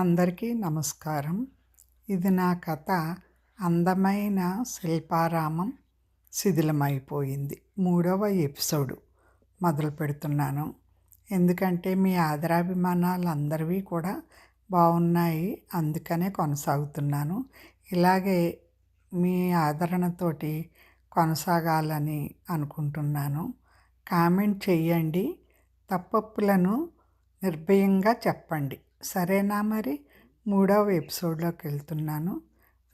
అందరికీ నమస్కారం. ఇది నా కథ. అందమైన శిల్పారామం శిథిలమైపోయింది. 3వ ఎపిసోడు మొదలు పెడుతున్నాను. ఎందుకంటే మీ ఆదరాభిమానాలు అందరివి కూడా బాగున్నాయి, అందుకనే కొనసాగుతున్నాను. ఇలాగే మీ ఆదరణతోటి కొనసాగాలని అనుకుంటున్నాను. కామెంట్ చెయ్యండి, తప్పొప్పులను నిర్భయంగా చెప్పండి. సరేనా? మరి 3వ ఎపిసోడ్లోకి వెళ్తున్నాను,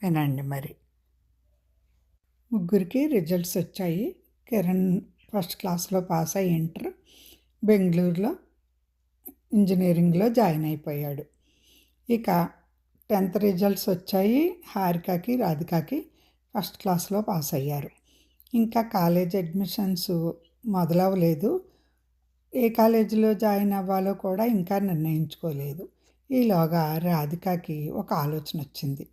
వినండి. మరి ముగ్గురికి రిజల్ట్స్ వచ్చాయి. కిరణ్ ఫస్ట్ క్లాస్లో పాస్ అయ్యి ఇంటర్, బెంగళూరులో ఇంజనీరింగ్లో జాయిన్ అయిపోయాడు. ఇక 10th రిజల్ట్స్ వచ్చాయి. హారికకి, రాధికకి ఫస్ట్ క్లాస్లో పాస్ అయ్యారు. ఇంకా కాలేజ్ అడ్మిషన్స్ మొదలవ్వలేదు. ఏ కాలేజీలో జాయిన్ అవ్వాలో కూడా ఇంకా నిర్ణయించుకోలేదు. ఈలోగా రాధికకి ఒక ఆలోచన వచ్చింది.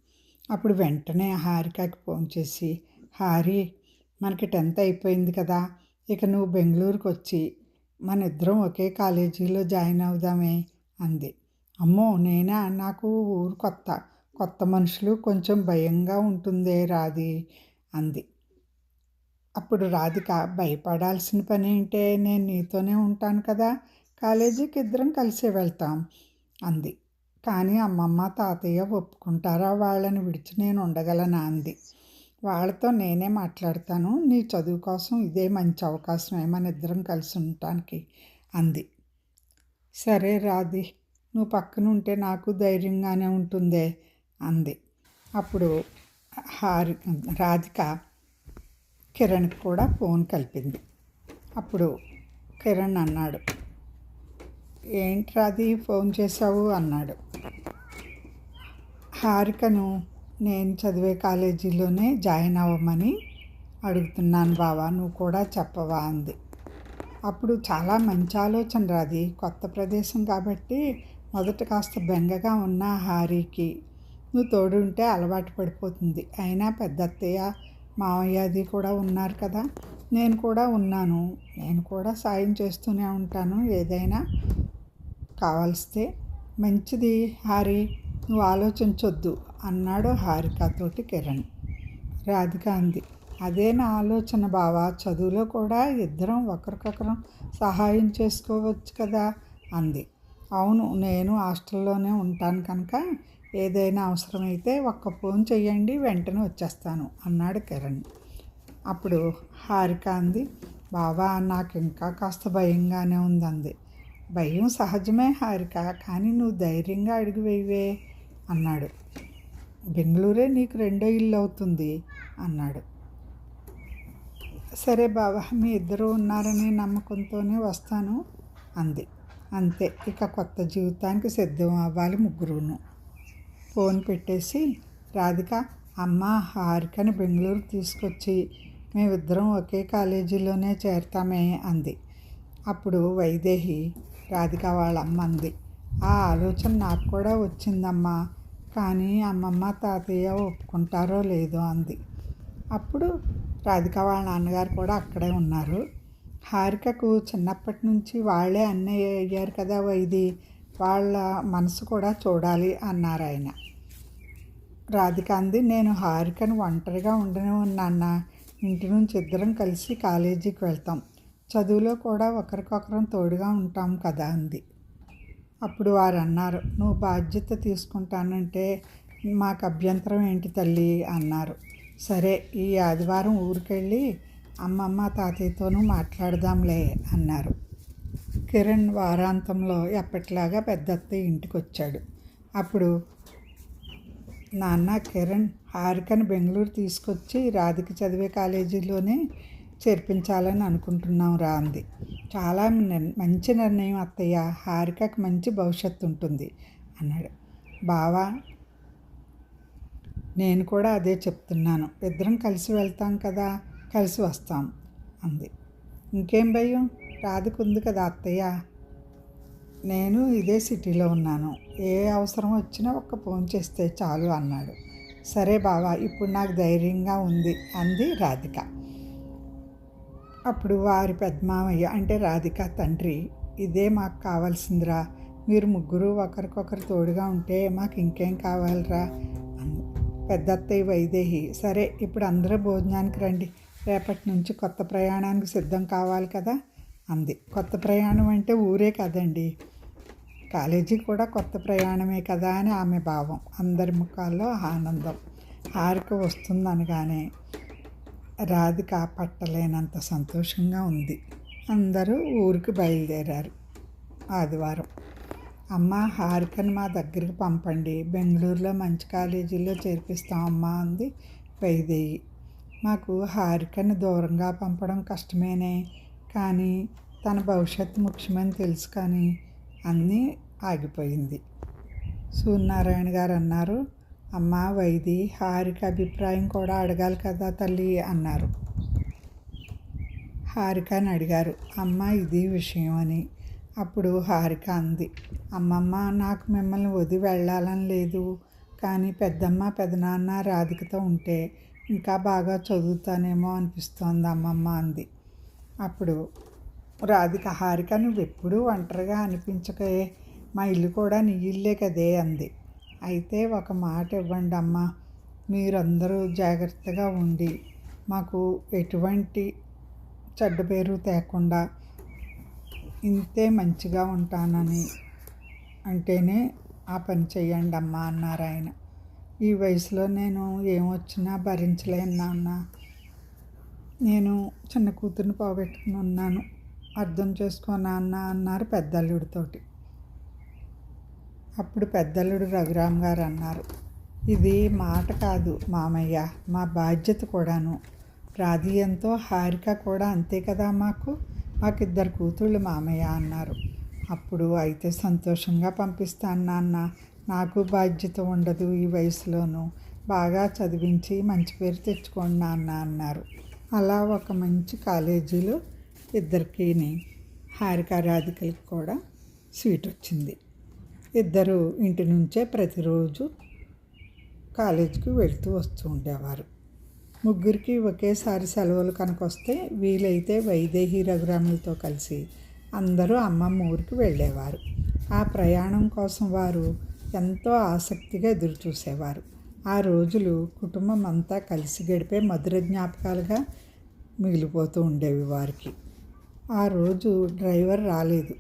అప్పుడు వెంటనే హారికకి ఫోన్ చేసి, హారి, మనకి 10th అయిపోయింది కదా, ఇక నువ్వు బెంగళూరుకి వచ్చి మన ఇద్దరం ఒకే కాలేజీలో జాయిన్ అవుదామే అంది. అమ్మో, నేనా? నాకు ఊరు కొత్త మనుషులు, కొంచెం భయంగా ఉంటుందే రాది అంది. అప్పుడు రాధిక, భయపడాల్సిన పని ఏంటే, నేను నీతోనే ఉంటాను కదా, కాలేజీకి ఇద్దరం కలిసే వెళ్తాం అంది. కానీ అమ్మమ్మ తాతయ్య ఒప్పుకుంటారా? వాళ్ళని విడిచి నేను ఉండగలనా అంది. వాళ్ళతో నేనే మాట్లాడతాను, నీ చదువు కోసం ఇదే మంచి అవకాశమే మన ఇద్దరం కలిసి ఉండటానికి అంది. సరే రాధి, నువ్వు పక్కన ఉంటే నాకు ధైర్యంగానే ఉంటుందే అంది. అప్పుడు రాధిక కిరణ్కి కూడా ఫోన్ కలిపింది. అప్పుడు కిరణ్ అన్నాడు, ఏంటి రాధి ఫోన్ చేశావు అన్నాడు. హారికను నేను చదివే కాలేజీలోనే జాయిన్ అవ్వమని అడుగుతున్నాను బావా, నువ్వు కూడా చెప్పవా అంది. అప్పుడు చాలా మంచి ఆలోచన రాది, కొత్త ప్రదేశం కాబట్టి మొదట కాస్త బెంగగా ఉన్న హారికి నువ్వు తోడు ఉంటే అలవాటు పడిపోతుంది. అయినా పెద్ద అత్తయ్య మావయ్యది కూడా ఉన్నారు కదా, నేను కూడా ఉన్నాను, నేను కూడా సాయం చేస్తూనే ఉంటాను, ఏదైనా కావాల్స్తే. మంచిది హారి, నువ్వు ఆలోచించొద్దు అన్నాడు హారికతోటి కిరణ్. రాధిక అంది, అదే నా ఆలోచన బావా, చదువులో కూడా ఇద్దరం ఒకరికొకరం సహాయం చేసుకోవచ్చు కదా అంది. అవును, నేను హాస్టల్లోనే ఉంటాను కనుక ఏదైనా అవసరమైతే ఒక్క ఫోన్ చెయ్యండి, వెంటనే వచ్చేస్తాను అన్నాడు కిరణ్. అప్పుడు హారిక అంది, బావా నాకు ఇంకా కాస్త భయంగానే ఉందంది. భయం సహజమే హారిక, కానీ నువ్వు ధైర్యంగా అడుగు వేయవే అన్నాడు. బెంగళూరే నీకు రెండో ఇల్లు అవుతుంది అన్నాడు. సరే బావా, మీ ఇద్దరు ఉన్నారనే నమ్మకంతోనే వస్తాను అంది. అంతే, ఇక కొత్త జీవితానికి సిద్ధం అవ్వాలి ముగ్గురును. ఫోన్ పెట్టేసి రాధిక, అమ్మ హారికని బెంగళూరుకి తీసుకొచ్చి మేమిద్దరం ఒకే కాలేజీలోనే చేరతామే అంది. అప్పుడు వైదేహి రాధిక వాళ్ళ అమ్మ అంది, ఆ ఆలోచన నాకు కూడా వచ్చిందమ్మా, కానీ అమ్మమ్మ తాతయ్య ఒప్పుకుంటారో లేదో అంది. అప్పుడు రాధిక వాళ్ళ నాన్నగారు కూడా అక్కడే ఉన్నారు. హారికకు చిన్నప్పటి నుంచి వాళ్ళే అన్నయ్య అయ్యారు కదా వైది, వాళ్ళ మనసు కూడా చూడాలి అన్నారు ఆయన. రాధిక అంది, నేను హారికను ఒంటరిగా ఉండనే నాన్న, ఇంటి నుంచి ఇద్దరం కలిసి కాలేజీకి వెళ్తాం, చదువులో కూడా ఒకరికొకరం తోడుగా ఉంటాం కదా అంది. అప్పుడు వారు అన్నారు, నువ్వు బాధ్యత తీసుకుంటానంటే మాకు అభ్యంతరం ఏంటి తల్లి అన్నారు. సరే, ఈ ఆదివారం ఊరికెళ్ళి అమ్మమ్మ తాతయ్యతోనూ మాట్లాడదాంలే అన్నారు. కిరణ్ వారాంతంలో ఎప్పటిలాగా పెద్దత్తయ్య ఇంటికి వచ్చాడు. అప్పుడు నాన్న, కిరణ్ హారికను బెంగళూరు తీసుకొచ్చి రాధిక చదివే కాలేజీలోనే చేర్పించాలని అనుకుంటున్నాం రా అంది. చాలా మంచి నిర్ణయం అత్తయ్య, హారికకు మంచి భవిష్యత్తు ఉంటుంది అన్నాడు. బావా, నేను కూడా అదే చెప్తున్నాను, ఇద్దరం కలిసి వెళ్తాం కదా, కలిసి వస్తాం అంది. ఇంకేం భయం, రాధిక ఉంది కదా అత్తయ్య, నేను ఇదే సిటీలో ఉన్నాను, ఏ అవసరం వచ్చినా ఒక్క ఫోన్ చేస్తే చాలు అన్నాడు. సరే బావా, ఇప్పుడు నాకు ధైర్యంగా ఉంది అంది రాధిక. అప్పుడు వారి పెద్దమామయ్య అంటే రాధిక తండ్రి, ఇదే మాకు కావాల్సిందిరా, మీరు ముగ్గురు ఒకరికొకరు తోడుగా ఉంటే మాకు ఇంకేం కావాలిరా అంది. పెద్ద అత్తయ్య వైదేహి, సరే ఇప్పుడు అందరూ భోజనానికి రండి, రేపటి నుంచి కొత్త ప్రయాణానికి సిద్ధం కావాలి కదా అంది. కొత్త ప్రయాణం అంటే ఊరే కదండి, కాలేజీ కూడా కొత్త ప్రయాణమే కదా అని ఆమె భావం. అందరి ముఖాల్లో ఆనందం. హారిక వస్తుందనగానే రాధిక పట్టలేనంత సంతోషంగా ఉంది. అందరూ ఊరికి బయలుదేరారు. ఆదివారం. అమ్మ, హారికను మా దగ్గరికి పంపండి, బెంగళూరులో మంచి కాలేజీలో చేర్పిస్తామమ్మా అంది వైదేహి. మాకు హారికను దూరంగా పంపడం కష్టమేనే, కానీ తన భవిష్యత్తు ముఖ్యమని తెలుసు కానీ అన్నీ ఆగిపోయింది. సూర్యనారాయణ గారు అన్నారు, అమ్మ వైది, హారిక అభిప్రాయం కూడా అడగాలి కదా తల్లి అన్నారు. హారికని అడిగారు. అమ్మ ఇది విషయం అని. అప్పుడు హారిక అంది, అమ్మమ్మ నాకు మిమ్మల్ని వదిలి వెళ్ళాలని లేదు, కానీ పెద్దమ్మ పెదనాన్న రాధికతో ఉంటే ఇంకా బాగా చదువుతానేమో అనిపిస్తోంది అమ్మమ్మ అంది. అప్పుడు రాధిక, హారిక నువ్వెప్పుడూ ఒంటరిగా అనిపించకే, మా ఇల్లు కూడా నీ ఇల్లే కదే అంది. అయితే ఒక మాట ఇవ్వండి అమ్మ, మీరందరూ జాగ్రత్తగా ఉండి మాకు ఎటువంటి చెడ్డ పేరు తేకుండా ఇంతే మంచిగా ఉంటానని అంటేనే ఆ పని చెయ్యండి అమ్మ అన్నారు ఆయన. ఈ వయసులో నేను ఏమొచ్చినా భరించలేను నాన్న, నేను చిన్న కూతుర్ని పోగొట్టుకుని ఉన్నాను, అర్థం చేసుకో నాన్న అన్నారు పెద్దల్లుడితోటి. అప్పుడు పెద్దల్లుడు రఘురామ్ గారు అన్నారు, ఇది మాట కాదు మామయ్య, మా బాధ్యత కూడాను. రాధీయంతో హారిక కూడా అంతే కదా, మాకిద్దరు కూతుళ్ళు మామయ్య అన్నారు. అప్పుడు అయితే సంతోషంగా పంపిస్తాను నాన్న, నాకు బాధ్యత ఉండదు ఈ వయసులోనూ, బాగా చదివించి మంచి పేరు తెచ్చుకోండి నాన్న అన్నారు. అలా ఒక మంచి కాలేజీలో ఇద్దరికీ, హారిక రాధికలకు కూడా సీట్ వచ్చింది. ఇద్దరు ఇంటి నుంచే ప్రతిరోజు కాలేజీకి వెళ్తూ వస్తూ ఉండేవారు. ముగ్గురికి ఒకేసారి సెలవులు కనుక వస్తే వీలైతే వైదేహి రఘురాములతో కలిసి అందరూ అమ్మమ్మ ఊరికి వెళ్ళేవారు. ఆ ప్రయాణం కోసం వారు ఎంతో ఆసక్తిగా ఎదురు చూసేవారు. ఆ రోజులు కుటుంబం అంతా కలిసి గడిపే మధుర జ్ఞాపకాలుగా మిగిలిపోతూ ఉండేవి వారికి. ఆ రోజు డ్రైవర్ రాలేదు,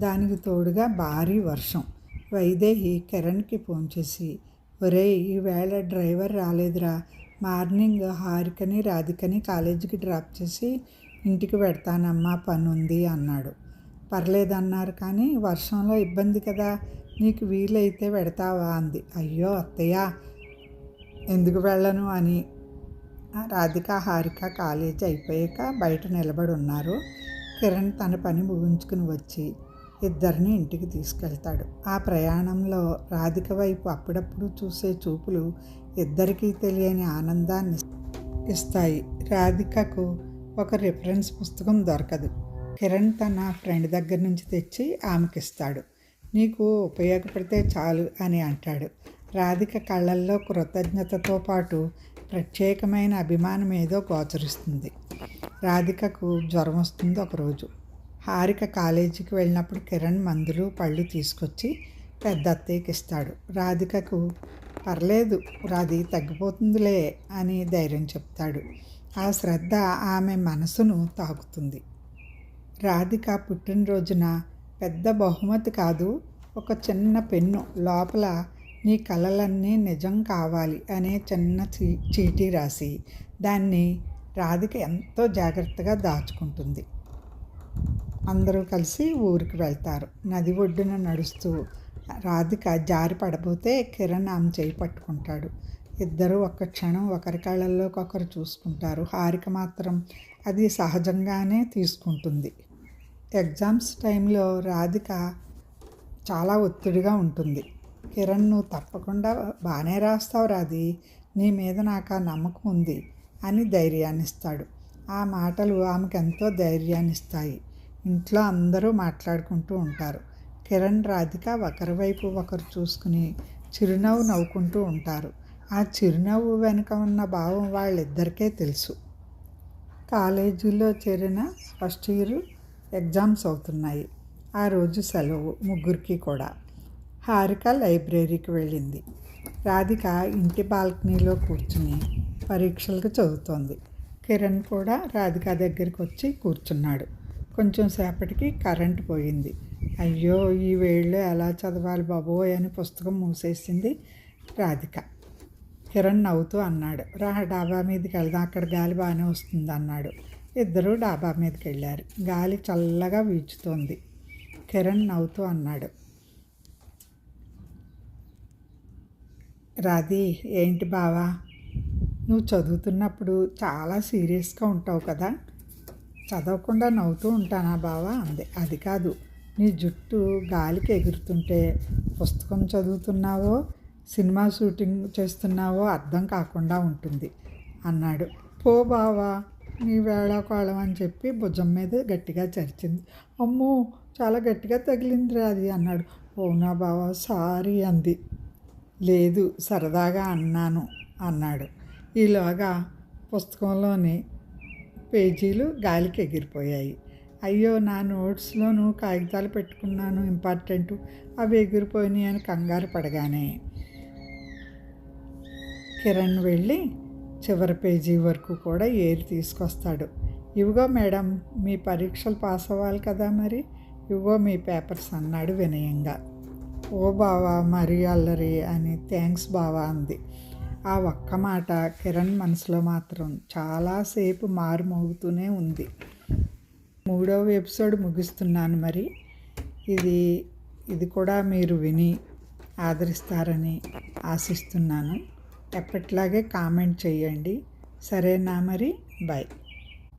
దానికి తోడుగా భారీ వర్షం. వైదేహి కిరణ్కి ఫోన్ చేసి, ఒరేయ్ ఈవేళ డ్రైవర్ రాలేదురా, మార్నింగ్ హారికని రాధికని కాలేజీకి డ్రాప్ చేసి ఇంటికి పెడతానమ్మా, పని ఉంది అన్నాడు. పర్లేదన్నారు, కానీ వర్షంలో ఇబ్బంది కదా, నీకు వీలైతే పెడతావా అంది. అయ్యో అత్తయ్య, ఎందుకు వెళ్ళను అని రాధిక హారిక కాలేజీ అయిపోయాక బయట నిలబడి ఉన్నారు. కిరణ్ తన పని ముగించుకుని వచ్చి ఇద్దరిని ఇంటికి తీసుకెళ్తాడు. ఆ ప్రయాణంలో రాధిక వైపు అప్పుడప్పుడు చూసే చూపులు ఇద్దరికీ తెలియని ఆనందాన్ని ఇస్తాయి. రాధికకు ఒక రిఫరెన్స్ పుస్తకం దొరకదు. కిరణ్ తన ఫ్రెండ్ దగ్గర నుంచి తెచ్చి ఆమెకిస్తాడు. నీకు ఉపయోగపడితే చాలు అని అంటాడు. రాధిక కళ్ళల్లో కృతజ్ఞతతో పాటు ప్రత్యేకమైన అభిమానం ఏదో గోచరిస్తుంది. రాధికకు జ్వరం వస్తుంది ఒకరోజు. హారిక కాలేజీకి వెళ్ళినప్పుడు కిరణ్ మందులు పళ్ళు తీసుకొచ్చి పెద్ద అత్తయ్యకి ఇస్తాడు. రాధికకు పర్లేదు రాధి, తగ్గిపోతుందిలే అని ధైర్యం చెప్తాడు. ఆ శ్రద్ధ ఆమె మనసును తాకుతుంది. రాధిక పుట్టినరోజున పెద్ద బహుమతి కాదు, ఒక చిన్న పెన్ను, లోపల నీ కలలన్నీ నిజం కావాలి అనే చిన్న చీటీ రాసి దాన్ని రాధిక ఎంతో జాగ్రత్తగా దాచుకుంటుంది. అందరూ కలిసి ఊరికి వెళ్తారు. నది ఒడ్డున నడుస్తూ రాధిక జారి పడబోతే కిరణ్ ఆమె చేయి పట్టుకుంటాడు. ఇద్దరు ఒక్క క్షణం ఒకరి కళ్ళల్లోకి ఒకరు చూసుకుంటారు. హారిక మాత్రం అది సహజంగానే తీసుకుంటుంది. ఎగ్జామ్స్ టైంలో రాధిక చాలా ఒత్తిడిగా ఉంటుంది. కిరణ్, నువ్వు తప్పకుండా బాగానే రాస్తావు రాధి, నీ మీద నాకు ఆ నమ్మకం ఉంది అని ధైర్యాన్ని ఇస్తాడు. ఆ మాటలు ఆమెకు ఎంతో ధైర్యాన్ని ఇస్తాయి. ఇంట్లో అందరూ మాట్లాడుకుంటూ ఉంటారు. కిరణ్, రాధిక ఒకరి వైపు ఒకరు చూసుకుని చిరునవ్వు నవ్వుకుంటూ ఉంటారు. ఆ చిరునవ్వు వెనుక ఉన్న భావం వాళ్ళిద్దరికే తెలుసు. కాలేజీలో చేరిన ఫస్ట్ ఇయర్ ఎగ్జామ్స్ అవుతున్నాయి. ఆ రోజు సెలవు ముగ్గురికి కూడా. హారిక లైబ్రరీకి వెళ్ళింది. రాధిక ఇంటి బాల్కనీలో కూర్చుని పరీక్షలకు చదువుతోంది. కిరణ్ కూడా రాధిక దగ్గరికి వచ్చి కూర్చున్నాడు. కొంచెం సేపటికి కరెంటు పోయింది. అయ్యో, ఈ వేళలో ఎలా చదవాలి బాబోయ్ అని పుస్తకం మూసేసింది రాధిక. కిరణ్ నవ్వుతూ అన్నాడు, రా డాబా మీదకి వెళ్దాం, అక్కడ గాలి బాగానే వస్తుంది అన్నాడు. ఇద్దరూ డాబా మీదకి వెళ్ళారు. గాలి చల్లగా వీచుతోంది. కిరణ్ నవ్వుతూ అన్నాడు, రాధి, ఏంటి బావా, నువ్వు చదువుతున్నప్పుడు చాలా సీరియస్గా ఉంటావు కదా, చదవకుండా నవ్వుతూ ఉంటానా బావా అంది. అది కాదు, నీ జుట్టు గాలికి ఎగురుతుంటే పుస్తకం చదువుతున్నావో సినిమా షూటింగ్ చేస్తున్నావో అర్థం కాకుండా ఉంటుంది అన్నాడు. పో బావా, నీ వేళాకోళం అని చెప్పి భుజం మీద గట్టిగా చరిచింది. అమ్మో, చాలా గట్టిగా తగిలింది అది అన్నాడు. అవునా బావా, సారీ అంది. లేదు, సరదాగా అన్నాను అన్నాడు. ఈలోగా పుస్తకంలోని పేజీలు గాలికి ఎగిరిపోయాయి. అయ్యో, నా నోట్స్లోనూ కాగితాలు పెట్టుకున్నాను ఇంపార్టెంట్, అవి ఎగిరిపోయినాయి అని కంగారు పడగానే కిరణ్ వెళ్ళి చివరి పేజీ వరకు కూడా ఏరి తీసుకొస్తాడు. ఇవిగో మేడం, మీ పరీక్షలు పాస్ అవ్వాలి కదా, మరి ఇవిగో మీ పేపర్స్ అన్నాడు వినయంగా. ఓ బావా, మరీ అల్లరి అని థ్యాంక్స్ బావా అంది. ఆ ఒక్క మాట కిరణ్ మనసులో మాత్రం చాలాసేపు మారుమోగుతూనే ఉంది. 3వ ఎపిసోడ్ ముగిస్తున్నాను. మరి ఇది కూడా మీరు విని ఆదరిస్తారని ఆశిస్తున్నాను. ఎప్పట్లాగే కామెంట్ చేయండి. సరేనా మరి, బాయ్.